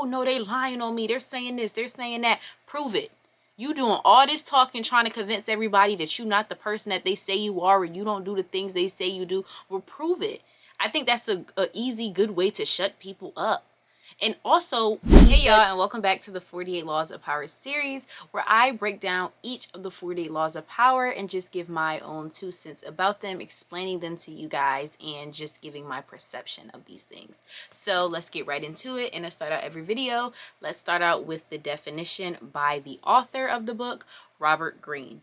oh no, they lying on me, they're saying this, they're saying that. Prove it. You doing all this talking, trying to convince everybody that you're not the person that they say you are, or you don't do the things they say you do. Well, prove it. I think that's a easy, good way to shut people up. And also, hey y'all, and welcome back to the 48 Laws of Power series, where I break down each of the 48 laws of power and just give my own 2 cents about them, explaining them to you guys and just giving my perception of these things. So let's get right into it. And to start out every video, let's start out with the definition by the author of the book, Robert Greene.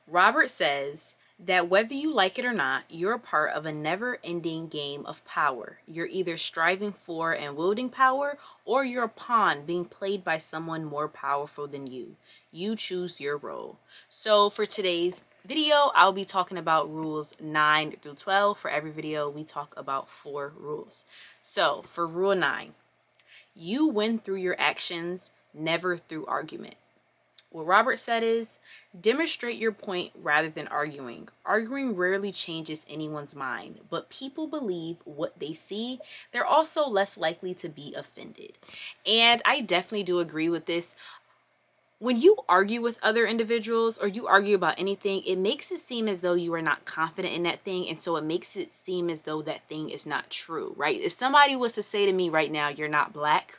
Robert says that whether you like it or not, you're a part of a never-ending game of power. You're either striving for and wielding power, or you're a pawn being played by someone more powerful than you. You choose your role. So for today's video, I'll be talking about rules 9 through 12. For every video, we talk about 4 rules. So for rule 9, you win through your actions, never through argument. What Robert said is, demonstrate your point rather than arguing. Arguing rarely changes anyone's mind, but people believe what they see. They're also less likely to be offended. And I definitely do agree with this. When you argue with other individuals or you argue about anything, it makes it seem as though you are not confident in that thing. And so it makes it seem as though that thing is not true, right? If somebody was to say to me right now, you're not black,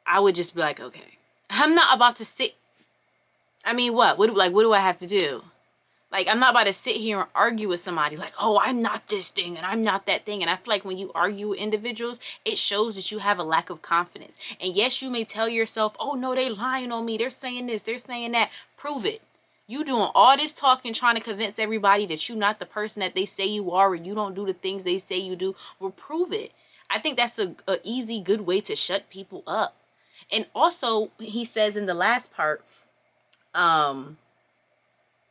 I would just be like, okay. I'm not about to sit. I mean, what do I have to do? Like, I'm not about to sit here and argue with somebody like, oh, I'm not this thing and I'm not that thing. And I feel like when you argue with individuals, it shows that you have a lack of confidence. And yes, you may tell yourself, oh no, they lying on me, they're saying this, they're saying that. Prove it. You doing all this talking, trying to convince everybody that you're not the person that they say you are, or you don't do the things they say you do. Well, prove it. I think that's a easy, good way to shut people up. And also, he says in the last part,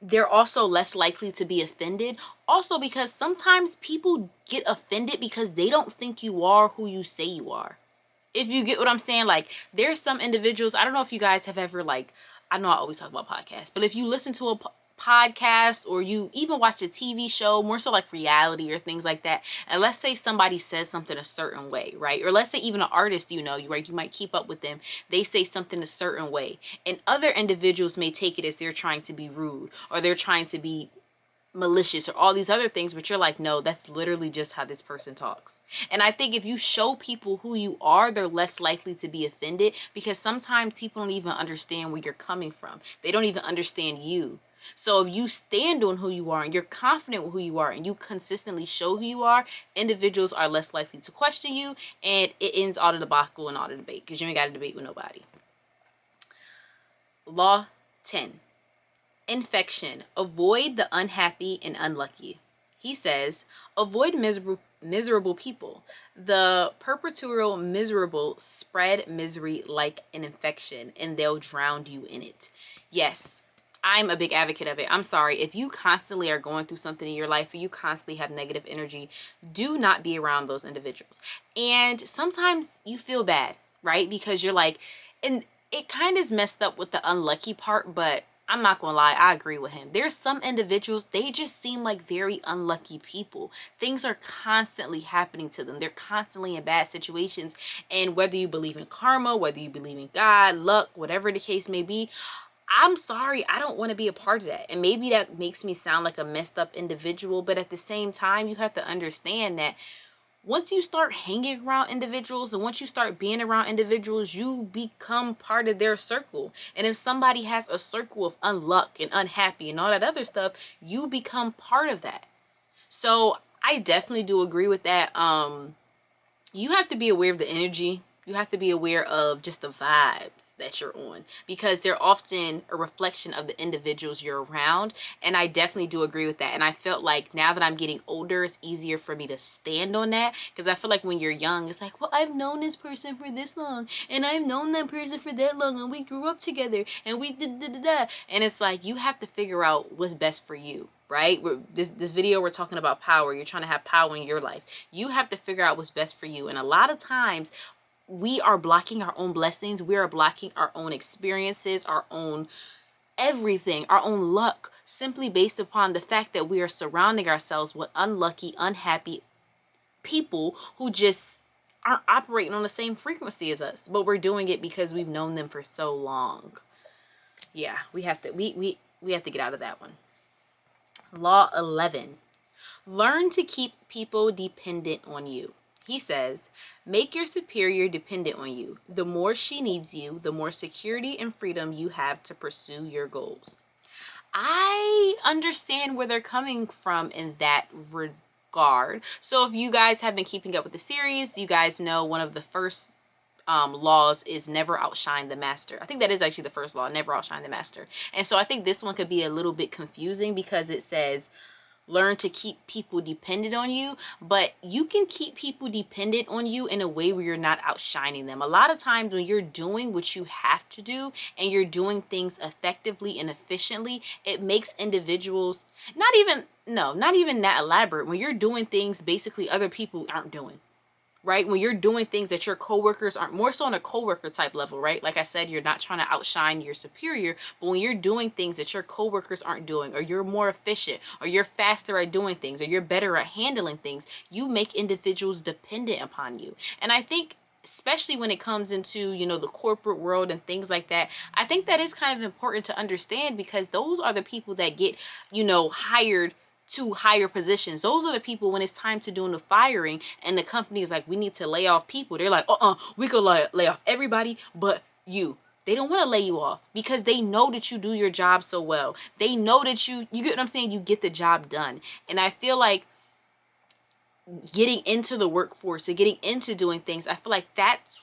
they're also less likely to be offended. Also, because sometimes people get offended because they don't think you are who you say you are. If you get what I'm saying, like, there's some individuals, I don't know if you guys have ever, like, I know I always talk about podcasts, but if you listen to a podcast or you even watch a TV show, more so like reality or things like that, and let's say somebody says something a certain way, right? Or let's say even an artist, you might keep up with them, they say something a certain way, and other individuals may take it as they're trying to be rude or they're trying to be malicious or all these other things, but you're like, no, that's literally just how this person talks. And I think if you show people who you are, they're less likely to be offended, because sometimes people don't even understand where you're coming from. They don't even understand you. So if you stand on who you are and you're confident with who you are and you consistently show who you are, individuals are less likely to question you, and it ends all the debacle and all the debate, because you ain't got to debate with nobody. Law 10. Infection. Avoid the unhappy and unlucky. He says, avoid miserable people. The perpetual miserable spread misery like an infection, and they'll drown you in it. Yes, I'm a big advocate of it. I'm sorry. If you constantly are going through something in your life or you constantly have negative energy, do not be around those individuals. And sometimes you feel bad, right? Because you're like, and it kind of is messed up with the unlucky part, but I'm not gonna lie, I agree with him. There's some individuals, they just seem like very unlucky people. Things are constantly happening to them. They're constantly in bad situations. And whether you believe in karma, whether you believe in God, luck, whatever the case may be, I'm sorry, I don't want to be a part of that. And maybe that makes me sound like a messed up individual, but at the same time, you have to understand that once you start hanging around individuals and once you start being around individuals, you become part of their circle. And if somebody has a circle of unluck and unhappy and all that other stuff, you become part of that. So I definitely do agree with that. You have to be aware of the energy. You have to be aware of just the vibes that you're on, because they're often a reflection of the individuals you're around. And I definitely do agree with that. And I felt like now that I'm getting older, it's easier for me to stand on that, because I feel like when you're young, it's like, well, I've known this person for this long and I've known that person for that long and we grew up together and we da. And it's like, you have to figure out what's best for you. Right? This video, we're talking about power. You're trying to have power in your life. You have to figure out what's best for you. And a lot of times we are blocking our own blessings. We are blocking our own experiences, our own everything, our own luck, simply based upon the fact that we are surrounding ourselves with unlucky, unhappy people who just aren't operating on the same frequency as us, but we're doing it because we've known them for so long. Yeah, we have to we have to get out of that one. Law 11. Learn to keep people dependent on you. He says, make your superior dependent on you. The more she needs you, the more security and freedom you have to pursue your goals. I understand where they're coming from in that regard. So if you guys have been keeping up with the series, you guys know one of the first laws is never outshine the master. I think that is actually the first law, never outshine the master. And so I think this one could be a little bit confusing because it says learn to keep people dependent on you, but you can keep people dependent on you in a way where you're not outshining them. A lot of times when you're doing what you have to do and you're doing things effectively and efficiently, it makes individuals not even that elaborate. When you're doing things basically other people aren't doing. Right? When you're doing things that your coworkers aren't, more so on a coworker type level, right? Like I said, you're not trying to outshine your superior, but when you're doing things that your coworkers aren't doing, or you're more efficient, or you're faster at doing things, or you're better at handling things, you make individuals dependent upon you. And I think especially when it comes into, you know, the corporate world and things like that, I think that is kind of important to understand because those are the people that get, you know, hired to higher positions. Those are the people when it's time to doing the firing and the company is like, we need to lay off people. They're like, we could lay off everybody but you. They don't want to lay you off because they know that you do your job so well. They know that you get what I'm saying? You get the job done. And I feel like getting into the workforce and getting into doing things, I feel like that's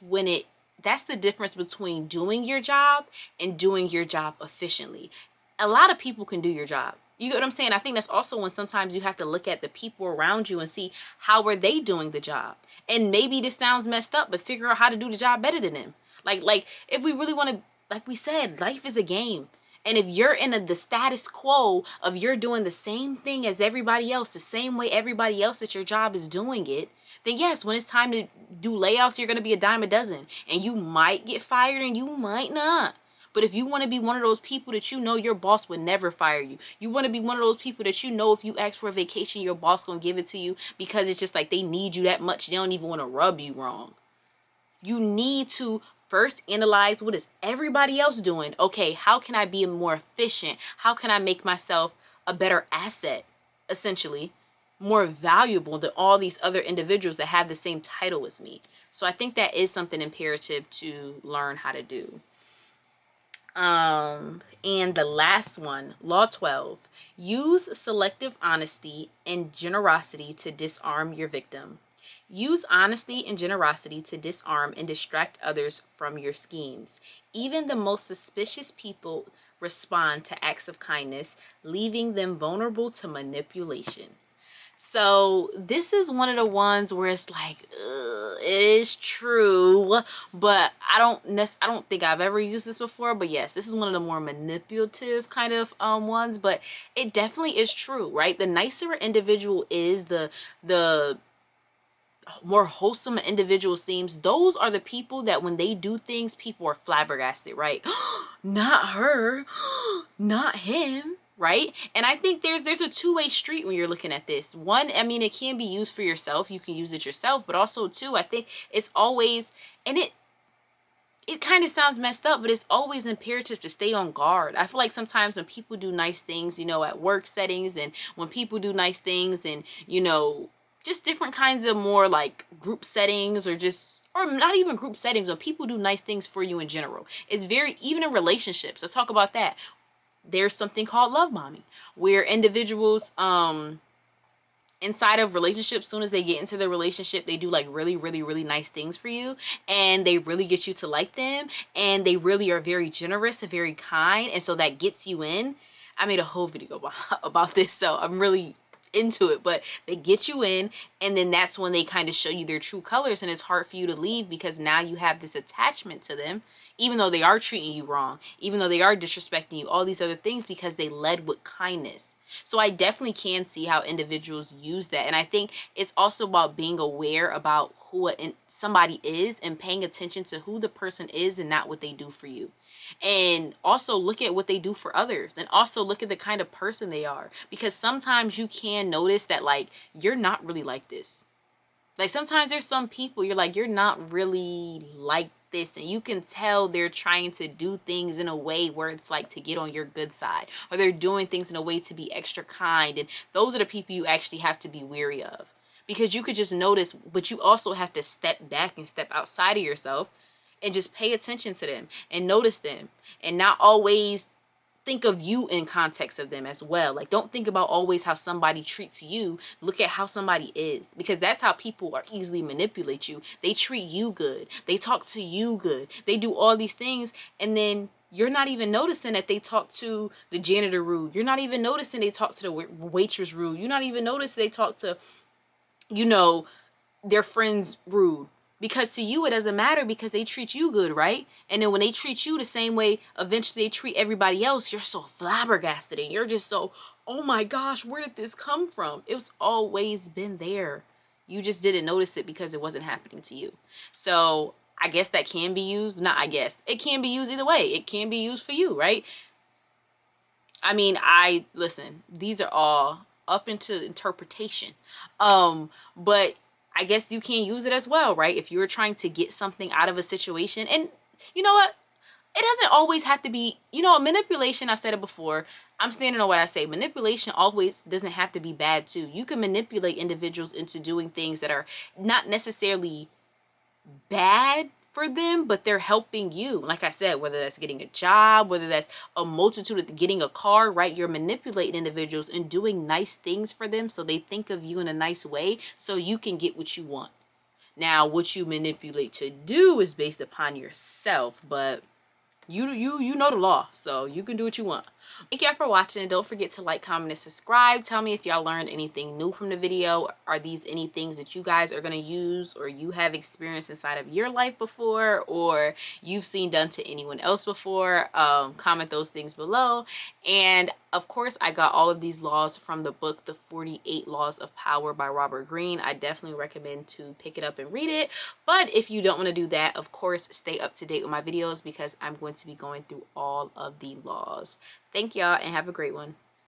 the difference between doing your job and doing your job efficiently. A lot of people can do your job. You get what I'm saying? I think that's also when sometimes you have to look at the people around you and see how are they doing the job. And maybe this sounds messed up, but figure out how to do the job better than them. Like if we really want to, like we said, life is a game. And if you're in the status quo of you're doing the same thing as everybody else, the same way everybody else at your job is doing it, then yes, when it's time to do layoffs, you're going to be a dime a dozen. And you might get fired and you might not. But if you want to be one of those people that you know your boss would never fire you, you want to be one of those people that you know if you ask for a vacation, your boss going to give it to you because it's just like they need you that much. They don't even want to rub you wrong. You need to first analyze what is everybody else doing. Okay, how can I be more efficient? How can I make myself a better asset, essentially, more valuable than all these other individuals that have the same title as me? So I think that is something imperative to learn how to do. And the last one, Law 12, use selective honesty and generosity to disarm your victim. Use honesty and generosity to disarm and distract others from your schemes. Even the most suspicious people respond to acts of kindness, leaving them vulnerable to manipulation. So this is one of the ones where it's like, it is true, but I don't think I've ever used this before. But yes, this is one of the more manipulative kind of ones. But it definitely is true, right? The nicer an individual is, the more wholesome an individual seems. Those are the people that when they do things, people are flabbergasted, right? Not her, not him. Right? And I think there's a two-way street when you're looking at this. One, I mean, it can be used for yourself. You can use it yourself. But also, two, I think it's always, and it kind of sounds messed up, but it's always imperative to stay on guard. I feel like sometimes when people do nice things, you know, at work settings, and when people do nice things and, you know, just different kinds of more like group settings or not even group settings, when people do nice things for you in general. It's very, even in relationships, let's talk about that. There's something called love bombing, where individuals inside of relationships, soon as they get into the relationship, they do like really, really, really nice things for you, and they really get you to like them, and they really are very generous and very kind, and so that gets you in. I made a whole video about this, so I'm really into it, but they get you in, and then that's when they kind of show you their true colors, and it's hard for you to leave because now you have this attachment to them, even though they are treating you wrong, even though they are disrespecting you, all these other things, because they led with kindness. So I definitely can see how individuals use that. And I think it's also about being aware about who somebody is and paying attention to who the person is and not what they do for you. And also look at what they do for others, and also look at the kind of person they are, because sometimes you can notice that like you're not really like this. Like sometimes there's some people you're like, you're not really like this, and you can tell they're trying to do things in a way where it's like to get on your good side, or they're doing things in a way to be extra kind, and those are the people you actually have to be wary of, because you could just notice, but you also have to step back and step outside of yourself and just pay attention to them and notice them, and not always think of you in context of them as well. Like, don't think about always how somebody treats you. Look at how somebody is, because that's how people are easily manipulate you. They treat you good, they talk to you good, they do all these things, and then you're not even noticing that they talk to the janitor rude. You're not even noticing they talk to the waitress rude. You're not even noticing they talk to, you know, their friends rude, because to you it doesn't matter, because they treat you good, right? And then when they treat you the same way eventually they treat everybody else, you're so flabbergasted and you're just so, oh my gosh, where did this come from? It was always been there, you just didn't notice it because it wasn't happening to you. So I guess that can be used. Not I guess, it can be used either way. It can be used for you, right? I mean, listen, these are all up into interpretation. But I guess you can use it as well, right? If you're trying to get something out of a situation. And you know what? It doesn't always have to be, manipulation. I've said it before. I'm standing on what I say. Manipulation always doesn't have to be bad too. You can manipulate individuals into doing things that are not necessarily bad for them, but they're helping you. Like I said, whether that's getting a job, whether that's a multitude of getting a car, right? You're manipulating individuals and doing nice things for them so they think of you in a nice way so you can get what you want. Now, what you manipulate to do is based upon yourself, but you know the law, so you can do what you want. Thank y'all for watching. Don't forget to like, comment, and subscribe. Tell me if y'all learned anything new from the video. Are these any things that you guys are going to use, or you have experienced inside of your life before, or you've seen done to anyone else before? Comment those things below. And of course, I got all of these laws from the book The 48 Laws of Power by Robert Greene. I definitely recommend to pick it up and read it. But if you don't want to do that, of course, stay up to date with my videos, because I'm going to be going through all of the laws. Thank y'all and have a great one.